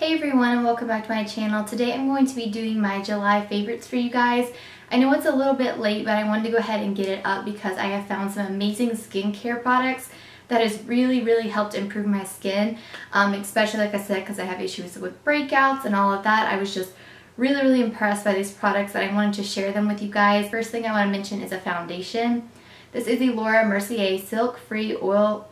Hey everyone, and welcome back to my channel. Today I'm going to be doing my July favorites for you guys. I know it's a little bit late, but I wanted to go ahead and get it up because I have found some amazing skincare products that has really helped improve my skin, especially like I said, because I have issues with breakouts and all of that. I was just really impressed by these products that I wanted to share them with you guys. First thing I want to mention is a foundation. This is the Laura Mercier Silk Cream Oil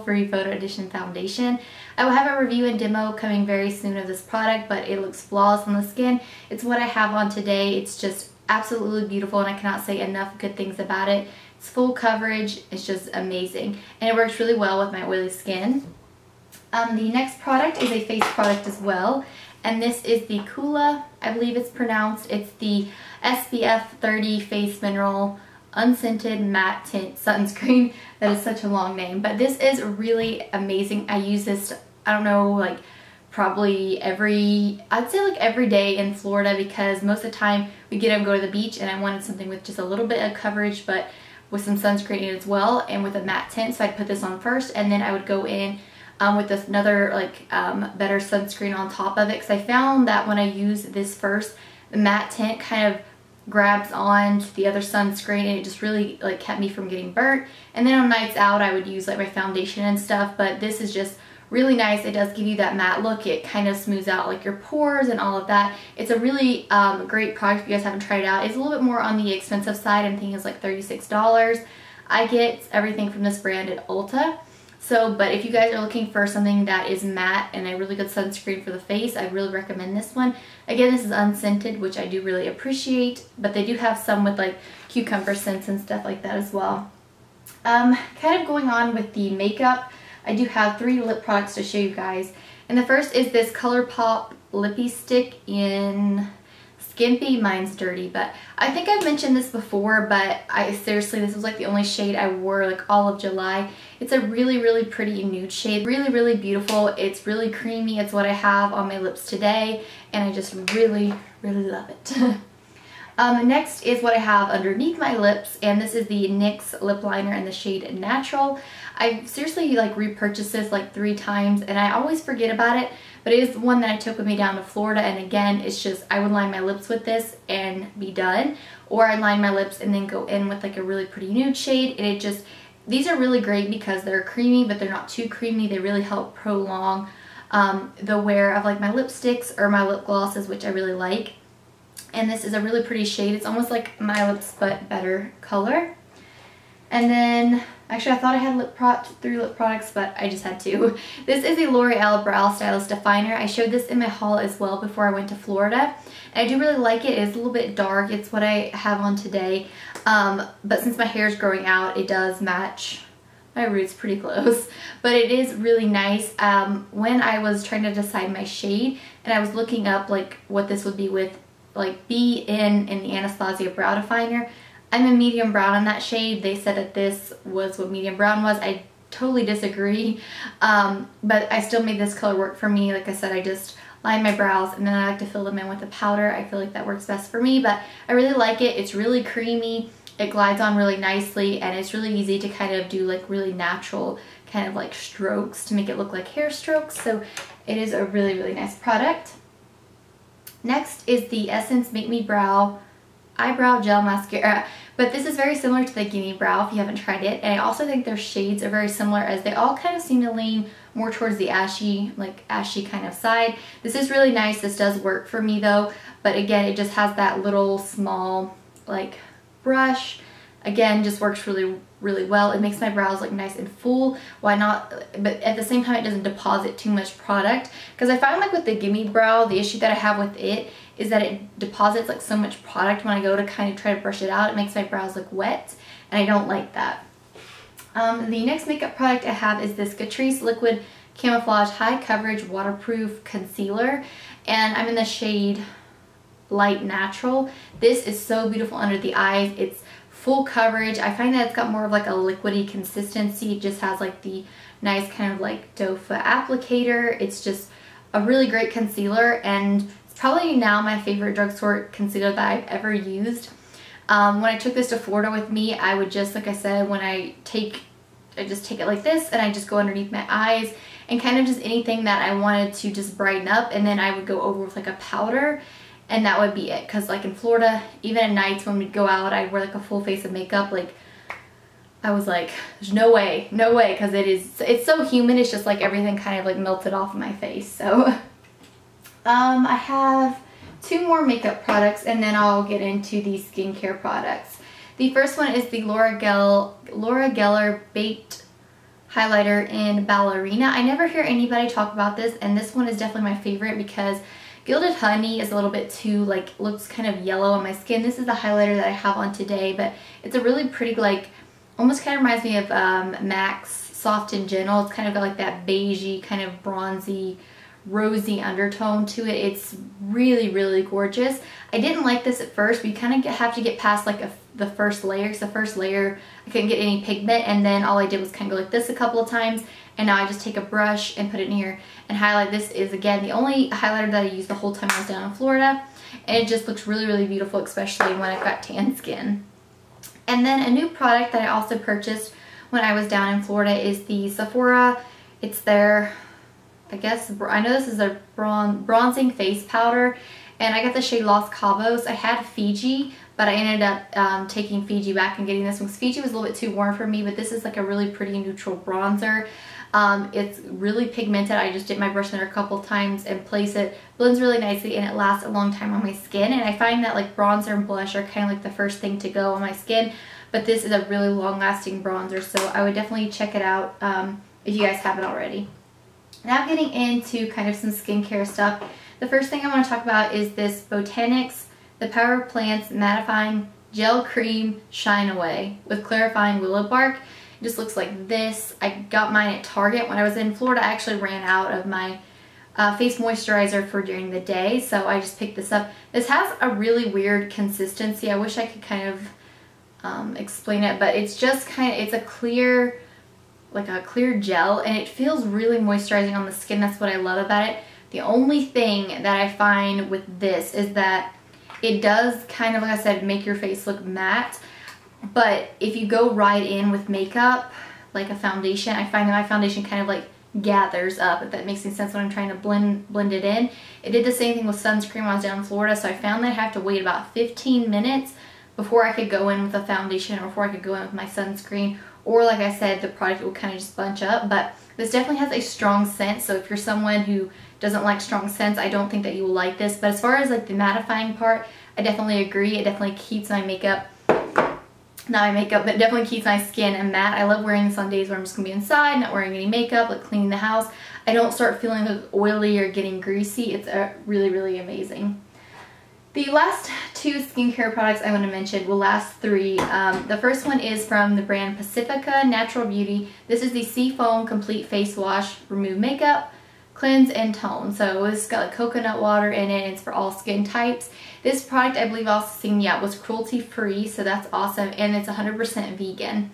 Free Photo Edition Foundation. I will have a review and demo coming very soon of this product, but it looks flawless on the skin. It's what I have on today. It's just absolutely beautiful and I cannot say enough good things about it. It's full coverage. It's just amazing. And it works really well with my oily skin. The next product is a face product as well. And this is the Kula, I believe it's pronounced. It's the SPF 30 Face Mineral Unscented Matte Tint Sunscreen. That is such a long name, but this is really amazing. I use this, I don't know, like probably I'd say like every day in Florida, because most of the time we get up and go to the beach and I wanted something with just a little bit of coverage but with some sunscreen in it as well, and with a matte tint. So I'd put this on first and then I would go in with this another better sunscreen on top of it, because I found that when I use this first, the matte tint kind of grabs on to the other sunscreen and it just really kept me from getting burnt. And then on nights out I would use my foundation and stuff, but this is just really nice. It does give you that matte look. It kind of smooths out your pores and all of that. It's a really great product if you guys haven't tried it out. It's a little bit more on the expensive side. I'm thinking it's like $36. I get everything from this brand at Ulta. But if you guys are looking for something that is matte and a really good sunscreen for the face, I really recommend this one. Again, this is unscented, which I do really appreciate, but they do have some with cucumber scents and stuff like that as well. Kind of going on with the makeup, I do have 3 lip products to show you guys. And the first is this Colourpop Lippie stick in Skimpy. Mine's dirty, but I think I've mentioned this before, but seriously, this was the only shade I wore all of July. It's a really pretty nude shade. Really beautiful. It's really creamy. It's what I have on my lips today, and I just really love it. Next is what I have underneath my lips, and this is the NYX lip liner in the shade Natural. I seriously repurchased this 3 times and I always forget about it, but it is the one that I took with me down to Florida, and again, it's just I would line my lips with this and be done, or I line my lips and then go in with a really pretty nude shade, and it just, these are really great because they're creamy but they're not too creamy. They really help prolong the wear of my lipsticks or my lip glosses, which I really like. And this is a really pretty shade. It's almost like my lips but better color. And then, actually I thought I had 3 lip products, but I just had 2. This is a L'Oreal Brow Stylist Definer. I showed this in my haul as well before I went to Florida. And I do really like it. It's a little bit dark. It's what I have on today. But since my hair is growing out, it does match my roots pretty close. But it is really nice. When I was trying to decide my shade and I was looking up what this would be with be in the Anastasia Brow Definer, I'm a medium brown in that shade. They said that this was what medium brown was. I totally disagree, but I still made this color work for me. Like I said, I just line my brows and then I like to fill them in with a powder. I feel like that works best for me, but I really like it. It's really creamy. It glides on really nicely, and it's really easy to kind of do really natural kind of strokes to make it look like hair strokes. So it is a really nice product. Next is the Essence Make Me Brow Eyebrow Gel Mascara, but this is very similar to the Gimme Brow if you haven't tried it, and I also think their shades are very similar, as they all kind of seem to lean more towards the ashy kind of side. This is really nice. This does work for me though, but again, it just has that little small brush. Again, just works really well. It makes my brows look nice and full. Why not? But at the same time, it doesn't deposit too much product. Because I find with the Gimme Brow, the issue that I have with it is that it deposits so much product when I go to kind of try to brush it out. It makes my brows look wet, and I don't like that. The next makeup product I have is this Catrice Liquid Camouflage High Coverage Waterproof Concealer, and I'm in the shade Light Natural. This is so beautiful under the eyes. It's full coverage. I find that it's got more of a liquidy consistency. It just has the nice kind of doe foot applicator. It's just a really great concealer, and it's probably now my favorite drugstore concealer that I've ever used. When I took this to Florida with me, I would just, like I said, when I just take it like this and I just go underneath my eyes, and kind of just anything that I wanted to just brighten up, and then I would go over with like a powder, and that would be it. Because like in Florida, even at nights when we'd go out, I'd wear like a full face of makeup. Like I was like, there's no way, because it's so humid. It's just like everything kind of like melted off of my face. So I have 2 more makeup products, and then I'll get into the skincare products. The first one is the Laura Geller Baked Highlighter in Ballerina. I never hear anybody talk about this, and this one is definitely my favorite because Gilded Honey is a little bit too, like, looks kind of yellow on my skin. This is the highlighter that I have on today, but it's a really pretty, like, almost kind of reminds me of MAC's Soft and Gentle. It's kind of got like that beigey, kind of bronzy, rosy undertone to it. It's really, really gorgeous. I didn't like this at first, but you kind of have to get past like the first layer, because the first layer I couldn't get any pigment, and then all I did was kind of go like this a couple of times, and now I just take a brush and put it in here and highlight. This is, again, the only highlighter that I used the whole time I was down in Florida, and it just looks really, really beautiful, especially when I've got tan skin. And then a new product that I also purchased when I was down in Florida is the Sephora. It's their, I guess, I know this is a bronzing face powder, and I got the shade Los Cabos. I had Fiji, but I ended up taking Fiji back and getting this one because Fiji was a little bit too warm for me, but this is like a really pretty neutral bronzer. It's really pigmented. I just dip my brush in there a couple times and place it. Blends really nicely, and it lasts a long time on my skin. And I find that like bronzer and blush are kind of like the first thing to go on my skin, but this is a really long-lasting bronzer, so I would definitely check it out if you guys haven't already. Now getting into kind of some skincare stuff. The first thing I want to talk about is this Botanics The Power of Plants Mattifying Gel Cream Shine Away with Clarifying Willow Bark. It just looks like this. I got mine at Target. When I was in Florida, I actually ran out of my face moisturizer for during the day, so I just picked this up. This has a really weird consistency. I wish I could kind of explain it, but it's just kind of, it's a clear, like a clear gel, and it feels really moisturizing on the skin. That's what I love about it. The only thing that I find with this is that it does kind of, like I said, make your face look matte, but if you go right in with makeup, like a foundation, I find that my foundation kind of like gathers up, if that makes any sense when I'm trying to blend it in. It did the same thing with sunscreen when I was down in Florida, so I found that I have to wait about 15 minutes before I could go in with a foundation or before I could go in with my sunscreen, or like I said, the product will kind of just bunch up. But this definitely has a strong scent, so if you're someone who doesn't like strong scents, I don't think that you will like this. But as far as like the mattifying part, I definitely agree. It definitely keeps my makeup, not my makeup, but it definitely keeps my skin matte. I love wearing this on days where I'm just gonna be inside, not wearing any makeup, like cleaning the house. I don't start feeling like oily or getting greasy. It's really, really amazing. The last 2 skincare products I want to mention, will last 3. The first one is from the brand Pacifica Natural Beauty. This is the Seafoam Complete Face Wash, Remove Makeup, Cleanse and Tone. So it's got like coconut water in it, and it's for all skin types. This product, I believe also seen, yeah, was cruelty free, so that's awesome, and it's 100% vegan.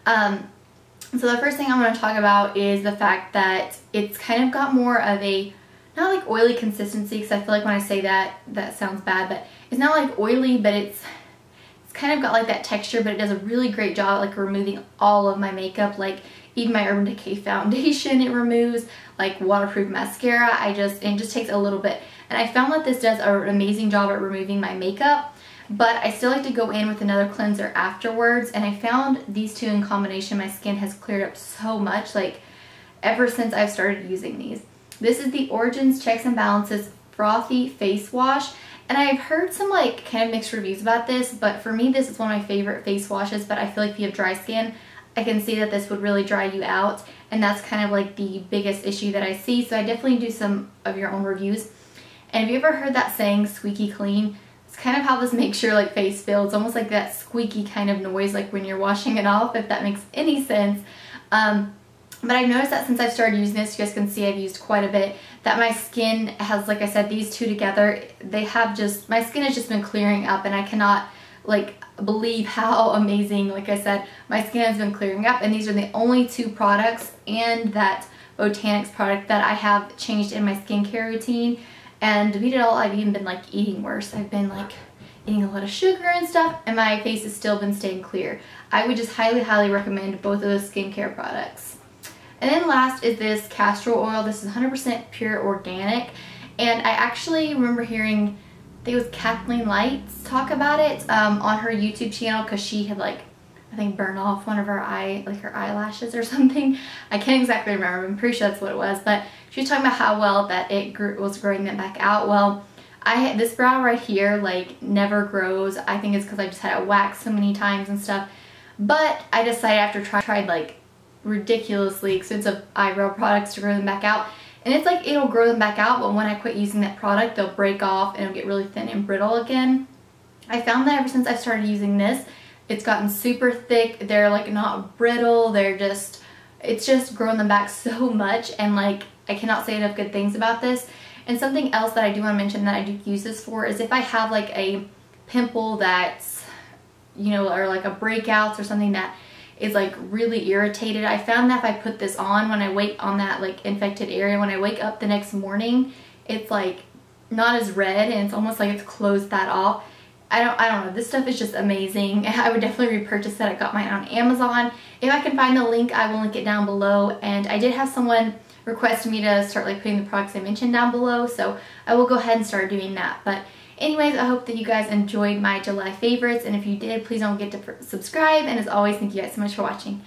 So the first thing I want to talk about is the fact that it's kind of got more of a, not like oily consistency, because I feel like when I say that, that sounds bad, but it's not like oily, but it's kind of got like that texture, but it does a really great job like removing all of my makeup, like even my Urban Decay foundation it removes, like waterproof mascara. It just takes a little bit, and I found that this does an amazing job at removing my makeup, but I still like to go in with another cleanser afterwards, and I found these 2 in combination, my skin has cleared up so much, like ever since I've started using these. This is the Origins Checks and Balances Frothy Face Wash, and I've heard some like kind of mixed reviews about this, but for me this is one of my favorite face washes. But I feel like if you have dry skin, I can see that this would really dry you out, and that's kind of like the biggest issue that I see, so I definitely do some of your own reviews. And have you ever heard that saying, squeaky clean? It's kind of how this makes your like face feel. It's almost like that squeaky kind of noise, like when you're washing it off, if that makes any sense. But I've noticed that since I've started using this, you guys can see I've used quite a bit, that my skin has, like I said, these 2 together, they have just, my skin has just been clearing up, and I cannot like believe how amazing, like I said, my skin has been clearing up. And these are the only 2 products and that Botanics product that I have changed in my skincare routine. And to beat it all, I've even been like eating worse. I've been like eating a lot of sugar and stuff, and my face has still been staying clear. I would just highly, highly recommend both of those skincare products. And then last is this castor oil. This is 100% pure organic. And I actually remember hearing, I think it was Kathleen Lights talk about it on her YouTube channel, because she had like, I think burned off one of her her eyelashes or something. I can't exactly remember. I'm pretty sure that's what it was. But she was talking about how well that it was growing them back out. Well, this brow right here like never grows. I think it's because I just had it waxed so many times and stuff. But I decided after tried like ridiculously expensive eyebrow products to grow them back out. And it's like it'll grow them back out, but when I quit using that product, they'll break off and it'll get really thin and brittle again. I found that ever since I started using this, it's gotten super thick. They're like not brittle. It's just grown them back so much, and like I cannot say enough good things about this. And something else that I do want to mention that I do use this for is if I have like a pimple that's, you know, or like a breakouts or something that is like really irritated. I found that if I put this on when I wake on that like infected area, when I wake up the next morning, it's like not as red and it's almost like it's closed that off. I don't know. This stuff is just amazing. I would definitely repurchase that. I got mine on Amazon. If I can find the link, I will link it down below. And I did have someone request me to start like putting the products I mentioned down below, so I will go ahead and start doing that. But anyways, I hope that you guys enjoyed my July favorites, and if you did, please don't forget to subscribe, and as always, thank you guys so much for watching.